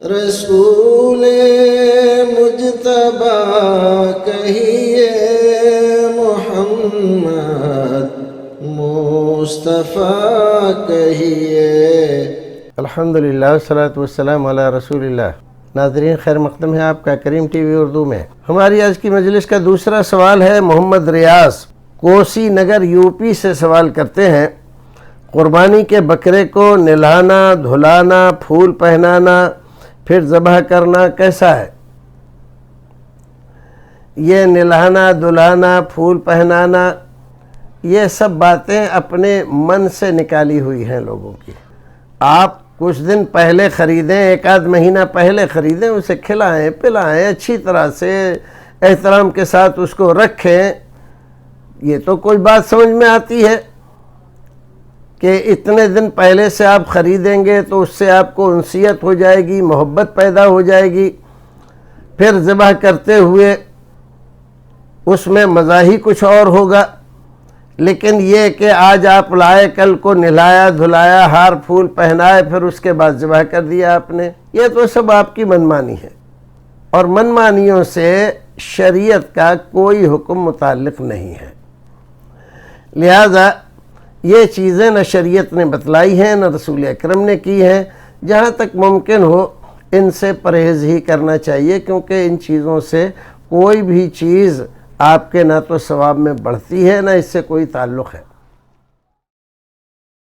رسول مجتبی کہیے محمد مصطفیٰ کہیے۔ الحمدللہ والصلاۃ والسلام علی رسول اللہ۔ ناظرین، خیر مقدم ہے آپ کا کریم ٹی وی اردو میں۔ ہماری آج کی مجلس کا دوسرا سوال ہے محمد ریاض کوسی نگر یو پی سے سوال کرتے ہیں، قربانی کے بکرے کو نہلانا دھلانا پھول پہنانا پھر ذبح کرنا کیسا ہے؟ یہ نہلانا دھلانا پھول پہنانا یہ سب باتیں اپنے من سے نکالی ہوئی ہیں لوگوں کی۔ آپ کچھ دن پہلے خریدیں، ایک آدھ مہینہ پہلے خریدیں، اسے کھلائیں پلائیں اچھی طرح سے احترام کے ساتھ اس کو رکھیں۔ یہ تو کوئی بات سمجھ میں آتی ہے کہ اتنے دن پہلے سے آپ خریدیں گے تو اس سے آپ کو انسیت ہو جائے گی، محبت پیدا ہو جائے گی، پھر ذبح کرتے ہوئے اس میں مزہ ہی کچھ اور ہوگا۔ لیکن یہ کہ آج آپ لائے، کل کو نہلایا دھلایا، ہار پھول پہنائے، پھر اس کے بعد ذبح کر دیا آپ نے، یہ تو سب آپ کی منمانی ہے، اور منمانیوں سے شریعت کا کوئی حکم متعلق نہیں ہے۔ لہذا یہ چیزیں نہ شریعت نے بتلائی ہیں نہ رسول اکرم نے کی ہیں۔ جہاں تک ممکن ہو ان سے پرہیز ہی کرنا چاہیے، کیونکہ ان چیزوں سے کوئی بھی چیز آپ کے نہ تو ثواب میں بڑھتی ہے نہ اس سے کوئی تعلق ہے۔